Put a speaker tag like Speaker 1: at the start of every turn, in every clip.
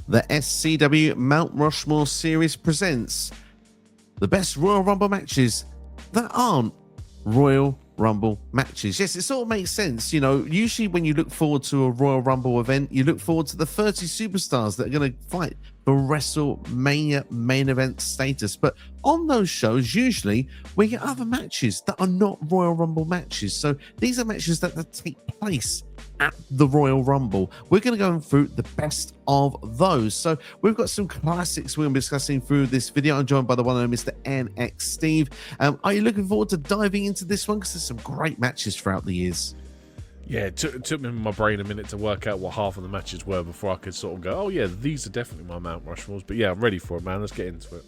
Speaker 1: The SCW Mount Rushmore series presents the best Royal Rumble matches that aren't Royal Rumble matches. Yes, it sort of makes sense. You know, usually when you look forward to a Royal Rumble event, you look forward to the 30 superstars that are going to fight for WrestleMania main event status. But on those shows, usually we get other matches that are not Royal Rumble matches. So these are matches that take place at the Royal Rumble. We're going to go through the best of those. So we've got some classics we're going to be discussing through this video. I'm joined by the one and only Mr. NX Steve. Are you looking forward to diving into this one? Because there's some great matches throughout the years.
Speaker 2: Yeah, it took me in my brain a minute to work out what half of the matches were before I could sort of go, oh yeah, these are definitely my Mount Rushmores. But yeah, I'm ready for it, man. Let's get into it.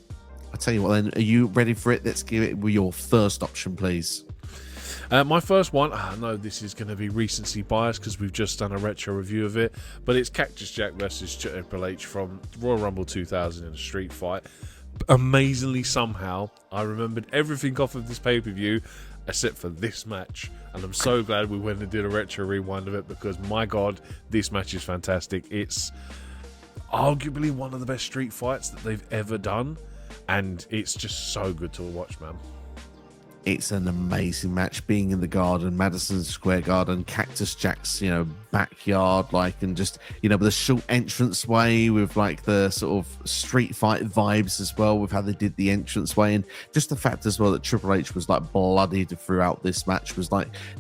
Speaker 1: I'll tell you what then, are you ready for it? Let's give it your first option, please.
Speaker 2: My first one, I know this is going to be recency biased because we've just done a retro review of it, but it's Cactus Jack versus Triple H from Royal Rumble 2000 in a street fight. Amazingly, somehow, I remembered everything off of this pay-per-view except for this match, and I'm so glad we went and did a retro rewind of it because, my God, this match is fantastic. It's arguably one of the best street fights that they've ever done, and it's just so good to watch, man.
Speaker 1: It's an amazing match, being in the garden, Madison Square Garden, Cactus Jack's, backyard, and just, with a short entrance way with the sort of street fight vibes as well with how they did the entrance way, and just the fact as well that Triple H was bloodied throughout this match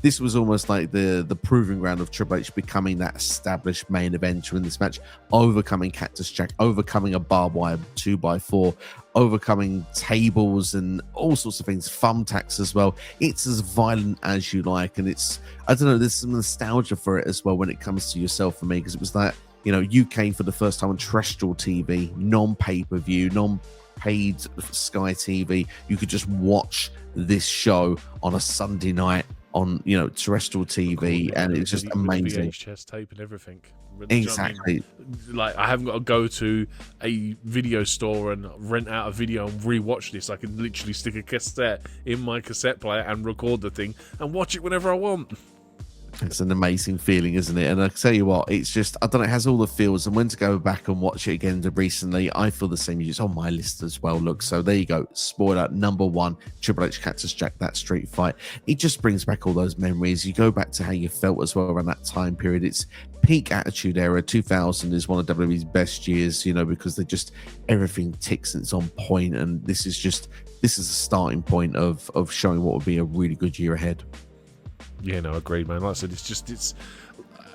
Speaker 1: this was almost like the proving ground of Triple H becoming that established main eventer in this match, overcoming Cactus Jack, overcoming a barbed wire 2x4, overcoming tables and all sorts of things, thumbtacks as well. It's as violent as you like, and I don't know, there's some nostalgia for it as well when it comes to yourself for me, because it was you came for the first time on terrestrial TV, non-pay-per-view, non-paid Sky TV. You could just watch this show on a Sunday night on terrestrial TV, and it's just amazing.
Speaker 2: VHS tape and everything.
Speaker 1: Exactly.
Speaker 2: I haven't got to go to a video store and rent out a video and rewatch this. I can literally stick a cassette in my cassette player and record the thing and watch it whenever I want.
Speaker 1: It's an amazing feeling, isn't it? And I tell you what, it's just, I don't know, it has all the feels. And when to go back and watch it again recently, I feel the same. It's on my list as well. Look, so there you go. Spoiler number one, Triple H Cactus Jack, that street fight. It just brings back all those memories. You go back to how you felt as well around that time period. It's peak Attitude Era. 2000 is one of WWE's best years, because they just, everything ticks and it's on point. And this is a starting point of showing what would be a really good year ahead.
Speaker 2: Yeah, no, agreed, man. Like I said, it's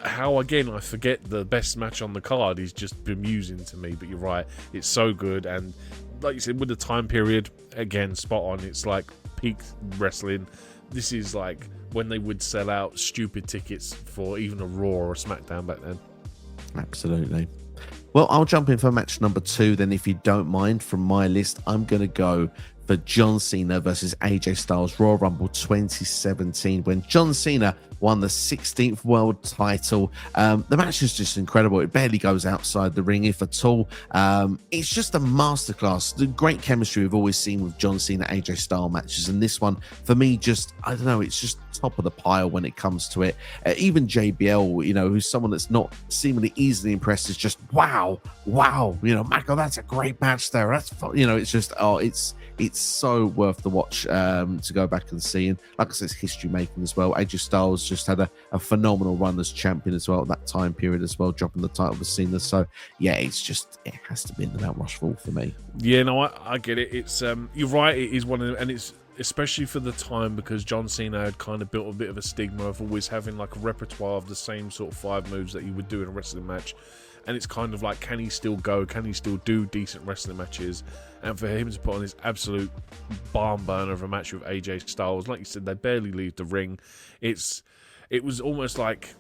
Speaker 2: how, again, I forget the best match on the card is just bemusing to me, but you're right, it's so good. And like you said, with the time period, again, spot on. It's like peak wrestling. This is like when they would sell out stupid tickets for even a Raw or a SmackDown back then.
Speaker 1: Absolutely. Well, I'll jump in for match number two then, if you don't mind. From my list, I'm going to go for John Cena versus AJ Styles, Royal Rumble 2017, when John Cena won the 16th world title. The match is just incredible. It barely goes outside the ring, if at all. It's just a masterclass. The great chemistry we've always seen with John Cena AJ Styles matches, and this one for me, just, I don't know, it's just top of the pile when it comes to it. Even JBL, who's someone that's not seemingly easily impressed, is just wow, Michael, that's a great match there. That's fun. It's just, it's so worth the watch to go back and see. And like I said, it's history making as well. AJ Styles just had a phenomenal run as champion as well at that time period as well, dropping the title with Cena. So yeah, it has to be in the Mount Rushmore for me.
Speaker 2: Yeah, no, I get it. It's you're right, it is one of them, and it's especially for the time, because John Cena had kind of built a bit of a stigma of always having a repertoire of the same sort of 5 moves that you would do in a wrestling match. And it's kind of like, can he still go? Can he still do decent wrestling matches? And for him to put on this absolute barn burner of a match with AJ Styles, like you said, they barely leave the ring. It was almost like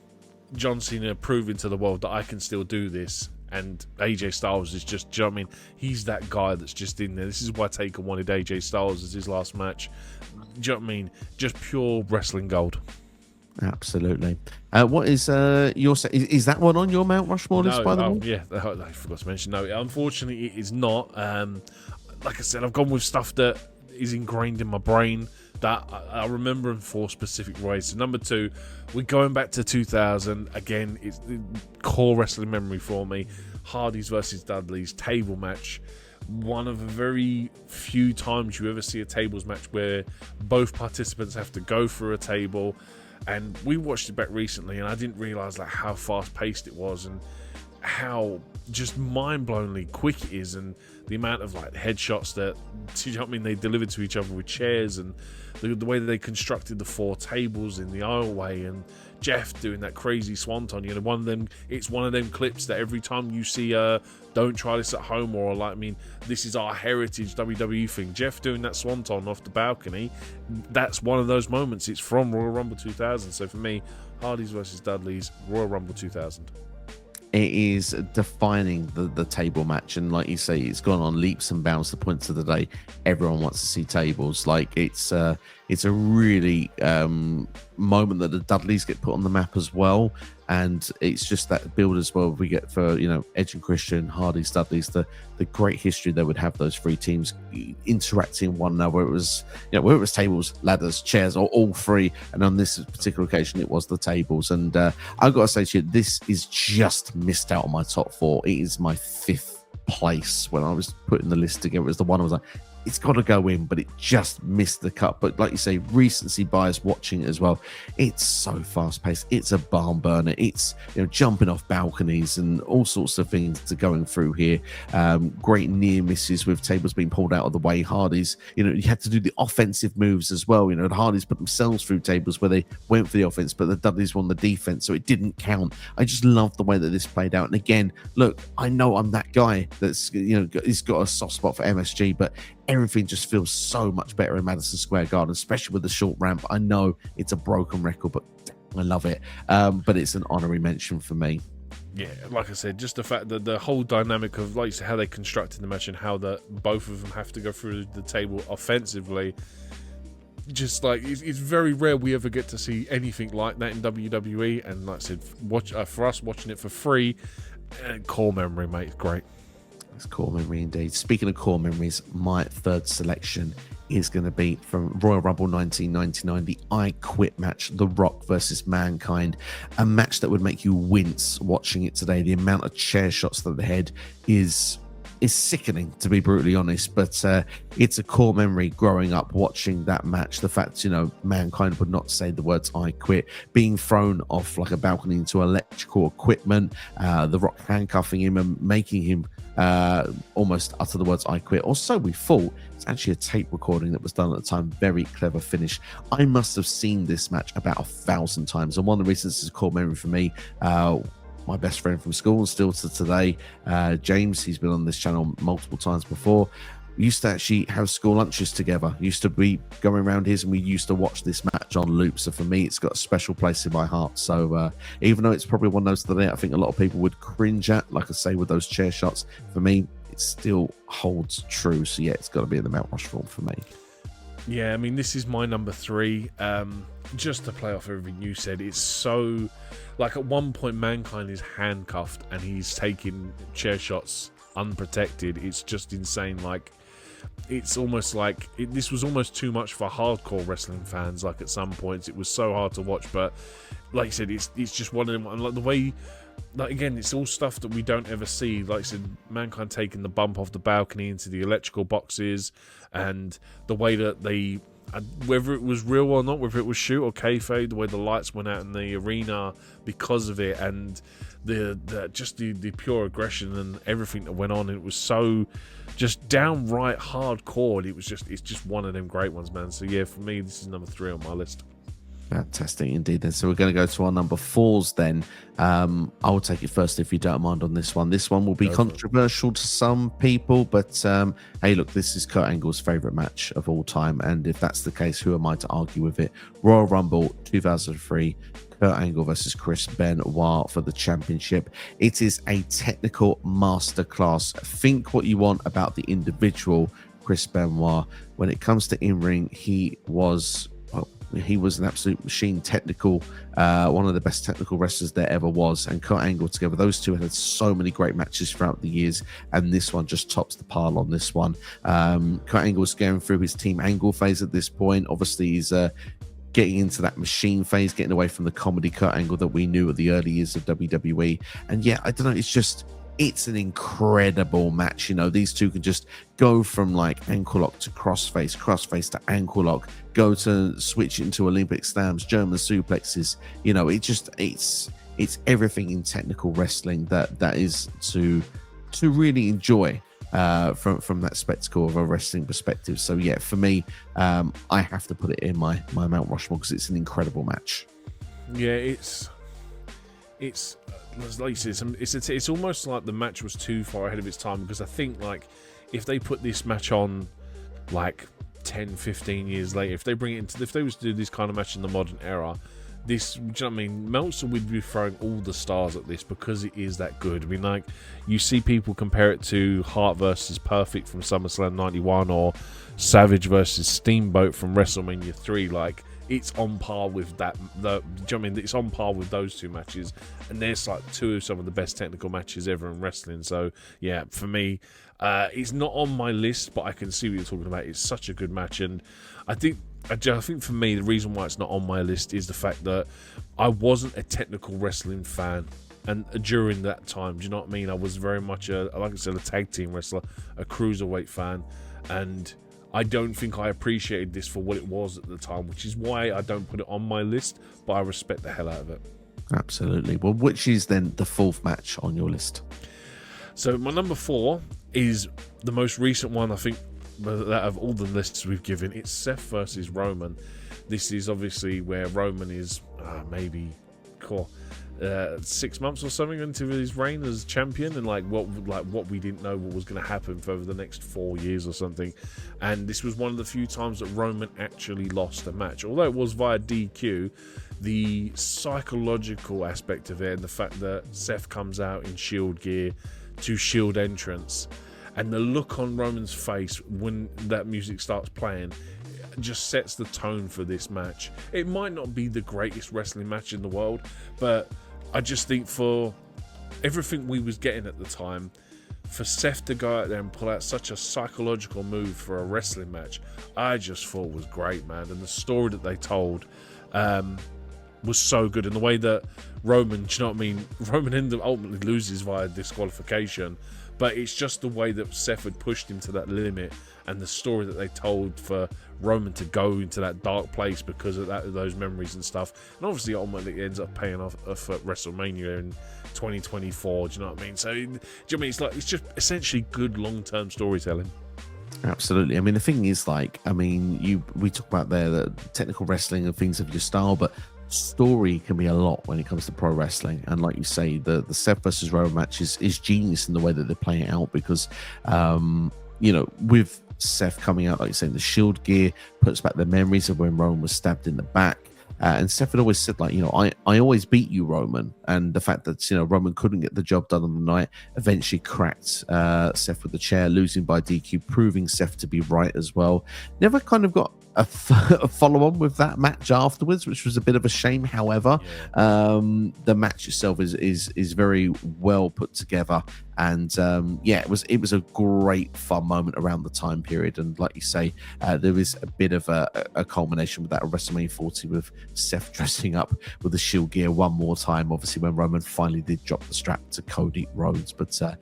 Speaker 2: John Cena proving to the world that I can still do this. And AJ Styles is just, do you know what I mean? He's that guy that's just in there. This is why Taker wanted AJ Styles as his last match. Do you know what I mean? Just pure wrestling gold.
Speaker 1: Absolutely. What is your is that one on your Mount Rushmore list, by the way?
Speaker 2: Yeah, I forgot to mention. No, unfortunately, it is not. Like I said, I've gone with stuff that is ingrained in my brain that I remember in 4 specific ways. So number 2, we're going back to 2000 again. It's the core wrestling memory for me. Hardy's versus Dudley's table match. One of the very few times you ever see a tables match where both participants have to go through a table. And we watched it back recently, and I didn't realise like how fast paced it was and how just mind-blowingly quick it is, and the amount of like headshots that, you know what I mean, they delivered to each other with chairs, and the way that they constructed the 4 tables in the aisleway, and Jeff doing that crazy swanton. You know, it's one of them clips that every time you see don't try this at home, or like, I mean, this is our heritage WWE thing, Jeff doing that swanton off the balcony, that's one of those moments. It's from Royal Rumble 2000. So for me, Hardy's versus Dudley's Royal Rumble 2000.
Speaker 1: It is defining the table match, and like you say, it's gone on leaps and bounds. The points of the day, everyone wants to see tables. Like it's a really moment that the Dudleys get put on the map as well, and it's just that build as well we get for, you know, Edge and Christian, Hardy's, Dudleys, the great history they would have, those 3 teams interacting one another. Whether it was tables, ladders, chairs, or all 3, and on this particular occasion it was the tables. And I've got to say to you, this is just missed out on my top 4. It is my 5th place when I was putting the list together. It was the one I was like, it's got to go in, but it just missed the cut. But like you say, recency bias watching it as well. It's so fast paced. It's a barn burner. It's, you know, jumping off balconies and all sorts of things to going through here. Great near misses with tables being pulled out of the way. Hardy's, you know, you had to do the offensive moves as well. You know, the Hardy's put themselves through tables where they went for the offense, but the Dudleys won the defense, so it didn't count. I just love the way that this played out. And again, look, I know I'm that guy that's, you know, he's got a soft spot for MSG, but everything just feels so much better in Madison Square Garden, especially with the short ramp. I know it's a broken record, but I love it. But it's an honorary mention for me.
Speaker 2: Yeah, like I said, just the fact that the whole dynamic of, like you said, how they constructed the match and how both of them have to go through the table offensively. Just like, it's very rare we ever get to see anything like that in WWE. And like I said, for us watching it for free, core memory, mate, it's great.
Speaker 1: It's core memory indeed. Speaking of core memories, my 3rd selection is going to be from Royal Rumble 1999, the I Quit match, The Rock versus Mankind, a match that would make you wince watching it today. The amount of chair shots to the head is sickening, to be brutally honest, but it's a core memory growing up watching that match. The fact, you know, Mankind would not say the words I quit, being thrown off like a balcony into electrical equipment, The Rock handcuffing him and making him almost utter the words I quit, or so we thought. It's actually a tape recording that was done at the time. Very clever finish. I must have seen this match about 1,000 times, and one of the reasons it's a core memory for me, my best friend from school and still to today, James, he's been on this channel multiple times before. We used to actually have school lunches together. Used to be going around his, and we used to watch this match on loop. So for me, it's got a special place in my heart. So even though it's probably one of those today, I think a lot of people would cringe at, like I say, with those chair shots, for me, it still holds true. So yeah, it's got to be in the Mount Rushmore for me.
Speaker 2: Yeah, I mean, this is my number 3. Just to play off everything you said, it's so, like, at one point Mankind is handcuffed and he's taking chair shots unprotected. It's just insane. Like, it's almost like this was almost too much for hardcore wrestling fans. Like, at some points it was so hard to watch, but like I said, it's just one of them. And like the way, like, again, it's all stuff that we don't ever see. Like I said, Mankind taking the bump off the balcony into the electrical boxes, and the way that they, whether it was real or not, whether it was shoot or kayfabe, the way the lights went out in the arena because of it, and the pure aggression and everything that went on. It was so just downright hardcore. It's just one of them great ones, man. So yeah, for me, this is number 3 on my list.
Speaker 1: Fantastic indeed. Then, so we're going to go to our number 4s then. I'll take it first if you don't mind on this one. This one will be controversial to some people, but hey, look, this is Kurt Angle's favorite match of all time, and if that's the case, who am I to argue with it? Royal Rumble 2003, Kurt Angle versus Chris Benoit for the championship. It is a technical masterclass. Think what you want about the individual Chris Benoit. When it comes to in-ring, he was an absolute machine, technical, one of the best technical wrestlers there ever was. And Kurt Angle together, those two had so many great matches throughout the years, and this one just tops the pile on this one. Kurt Angle's going through his Team Angle phase at this point. Obviously, he's getting into that machine phase, getting away from the comedy Kurt Angle that we knew at the early years of WWE. And yeah, I don't know, it's just it's an incredible match. These two can just go from like ankle lock to crossface to ankle lock, go to switch into Olympic slams, German suplexes. It's everything in technical wrestling that is to really enjoy from that spectacle of a wrestling perspective. So yeah, for me, I have to put it in my Mount Rushmore because it's an incredible match.
Speaker 2: Yeah, it's like you said, it's almost like the match was too far ahead of its time, because I think like if they put this match on like 10-15 years later, if they was to do this kind of match in the modern era, this, do you know what I mean, Meltzer would be throwing all the stars at this because it is that good. I mean, like, you see people compare it to Hart versus Perfect from SummerSlam 91 or Savage versus Steamboat from WrestleMania 3. Like, it's on par with that. Do you know what I mean? It's on par with those two matches, and there's like two of some of the best technical matches ever in wrestling. So yeah, for me, it's not on my list, but I can see what you're talking about. It's such a good match, and I think for me, the reason why it's not on my list is the fact that I wasn't a technical wrestling fan. And during that time, do you know what I mean? I was very much like I said, a tag team wrestler, a cruiserweight fan, and I don't think I appreciated this for what it was at the time, which is why I don't put it on my list, but I respect the hell out of it.
Speaker 1: Absolutely. Well, which is then the fourth match on your list?
Speaker 2: So my number 4 is the most recent one, I think, that of all the lists we've given. It's Seth versus Roman. This is obviously where Roman is maybe 6 months or something into his reign as champion, and what we didn't know what was going to happen for over the next 4 years or something. And this was one of the few times that Roman actually lost a match, although it was via DQ. The psychological aspect of it, and the fact that Seth comes out in Shield gear to Shield entrance, and the look on Roman's face when that music starts playing just sets the tone for this match. It might not be the greatest wrestling match in the world, but I just think for everything we was getting at the time, for Seth to go out there and pull out such a psychological move for a wrestling match, I just thought was great, man. And the story that they told was so good. And the way that Roman, do you know what I mean? Roman ultimately loses via disqualification, but it's just the way that Seth had pushed him to that limit, and the story that they told for Roman to go into that dark place because of those memories and stuff. And obviously, ultimately, it ends up paying off at WrestleMania in 2024. Do you know what I mean? So, do you know what I mean? It's just essentially good long-term storytelling.
Speaker 1: Absolutely. I mean, the thing is, we talk about there the technical wrestling and things of your style, but story can be a lot when it comes to pro wrestling. And like you say, the Seth versus Roman match is genius in the way that they play it out, because with Seth coming out, like you say, the Shield gear puts back the memories of when Roman was stabbed in the back. And Seth had always said, I always beat you, Roman. And the fact that, Roman couldn't get the job done on the night eventually cracked Seth with the chair, losing by DQ, proving Seth to be right as well. Never kind of got a follow-on with that match afterwards, which was a bit of a shame. However, the match itself is very well put together. And it was a great fun moment around the time period. And like you say, there is a bit of a culmination with that at WrestleMania 40 with Seth dressing up with the Shield gear one more time, obviously when Roman finally did drop the strap to Cody Rhodes. But a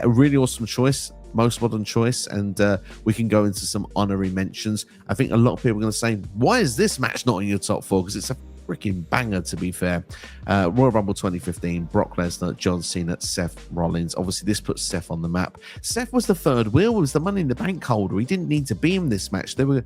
Speaker 1: really awesome choice, most modern choice. And we can go into some honorary mentions. I think a lot of people are going to say, why is this match not in your top 4? Because it's a freaking banger, to be fair. Royal Rumble 2015, Brock Lesnar, John Cena, Seth Rollins. Obviously, this puts Seth on the map. Seth was the third wheel, was the Money in the Bank holder. He didn't need to be in this match. They were,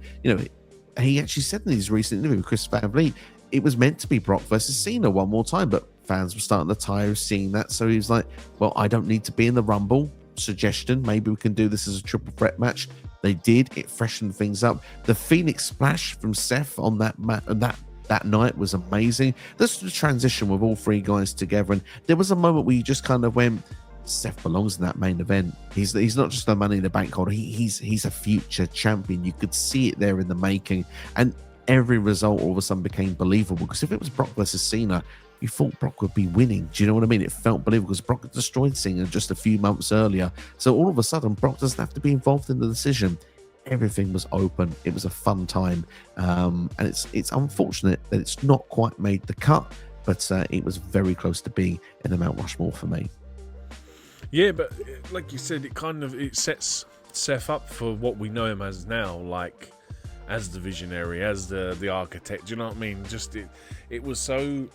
Speaker 1: he actually said in his recent interview with Chris Van Vliet, it was meant to be Brock versus Cena one more time, but fans were starting to tire of seeing that. So he was like, well, I don't need to be in the Rumble. Suggestion, maybe we can do this as a triple threat match. They did. It freshened things up. The Phoenix Splash from Seth on that night was amazing. This was a transition with all three guys together, and there was a moment where you just kind of went, Seth belongs in that main event. He's not just a Money in the Bank holder. He's a future champion. You could see it there in the making, and every result all of a sudden became believable. Because if it was Brock versus Cena, you thought Brock would be winning. Do you know what I mean? It felt believable because Brock had destroyed Cena just a few months earlier. So all of a sudden, Brock doesn't have to be involved in the decision. Everything was open. It was a fun time, and it's unfortunate that it's not quite made the cut, but it was very close to being in the Mount Rushmore for me.
Speaker 2: Yeah, but like you said, it sets Seth up for what we know him as now, like as the visionary, as the architect. Do you know what I mean? It was so.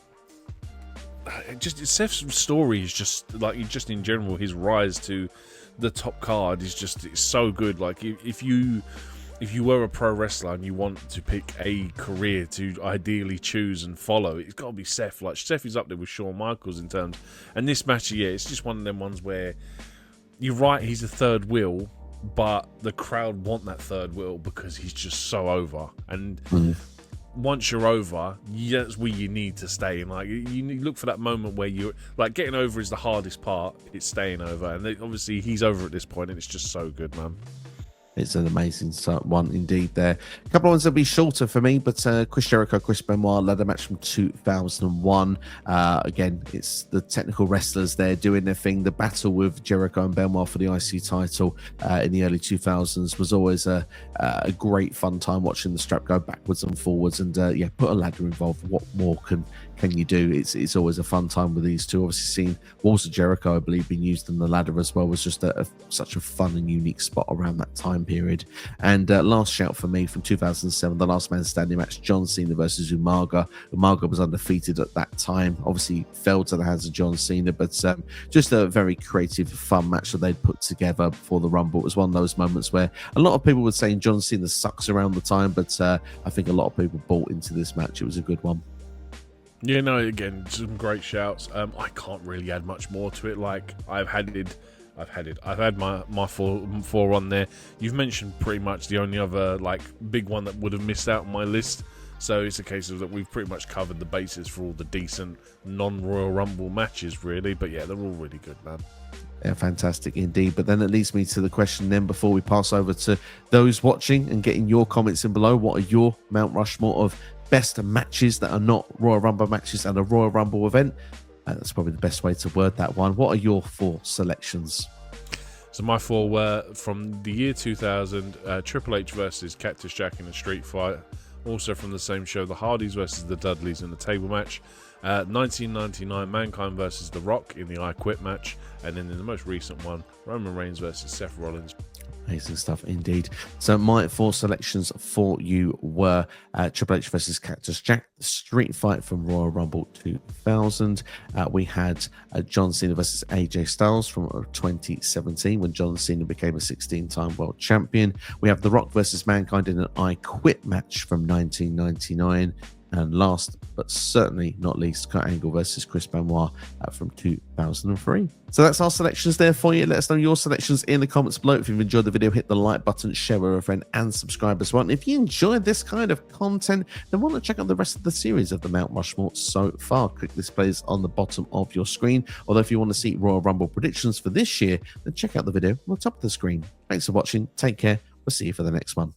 Speaker 2: Just Seth's story is just in general, his rise to the top card it's so good. Like if you were a pro wrestler and you want to pick a career to ideally choose and follow, it's got to be Seth. Like Seth is up there with Shawn Michaels in terms, and this match, yeah, it's just one of them ones where you're right, he's a third wheel, but the crowd want that third wheel because he's just so over. And once you're over, that's where you need to stay. And like you look for that moment where you're like, getting over is the hardest part. It's staying over, and obviously he's over at this point, and it's just so good, man.
Speaker 1: It's an amazing one indeed there. A couple of ones that'll be shorter for me, but Chris Jericho, Chris Benoit ladder match from 2001. Again, it's the technical wrestlers there doing their thing. The battle with Jericho and Benoit for the IC title in the early 2000s was always a great fun time watching the strap go backwards and forwards. And yeah, put a ladder involved. What more can you do? It's always a fun time with these two. Obviously, seeing Walls of Jericho, I believe, being used in the ladder as well was just such a fun and unique spot around that time period. And last shout for me from 2007, the last man standing match, John Cena versus Umaga. Umaga was undefeated at that time, obviously fell to the hands of John Cena, but just a very creative, fun match that they'd put together before the Rumble. It was one of those moments where a lot of people were saying John Cena sucks around the time, but I think a lot of people bought into this match. It was a good one.
Speaker 2: Yeah, no, again, some great shouts. I can't really add much more to it. Like I've had my four on there. You've mentioned pretty much the only other like big one that would have missed out on my list. So it's a case of that we've pretty much covered the bases for all the decent non-Royal Rumble matches, really. But yeah, they're all really good, man.
Speaker 1: Yeah, fantastic indeed. But then it leads me to the question then before we pass over to those watching and getting your comments in below. What are your Mount Rushmore of best matches that are not Royal Rumble matches and a Royal Rumble event? That's probably the best way to word that one. What are your 4 selections?
Speaker 2: So my 4 were from the year 2000, Triple H versus Cactus Jack in a street fight. Also from the same show, the Hardys versus the Dudleys in a table match. 1999, Mankind versus The Rock in the I Quit match. And then in the most recent one, Roman Reigns versus Seth Rollins.
Speaker 1: Amazing stuff indeed. So my 4 selections for you were Triple H versus Cactus Jack, the street fight from Royal Rumble 2000. We had John Cena versus AJ Styles from 2017 when John Cena became a 16-time world champion. We have The Rock versus Mankind in an I Quit match from 1999. And last but certainly not least, Kurt Angle versus Chris Benoit from 2003. So that's our selections there for you. Let us know your selections in the comments below. If you've enjoyed the video, hit the like button, share with a friend, and subscribe as well. And if you enjoyed this kind of content, then why not check out the rest of the series of the Mount Rushmore so far? Click displays on the bottom of your screen. Although if you want to see Royal Rumble predictions for this year, then check out the video on the top of the screen. Thanks for watching. Take care. We'll see you for the next one.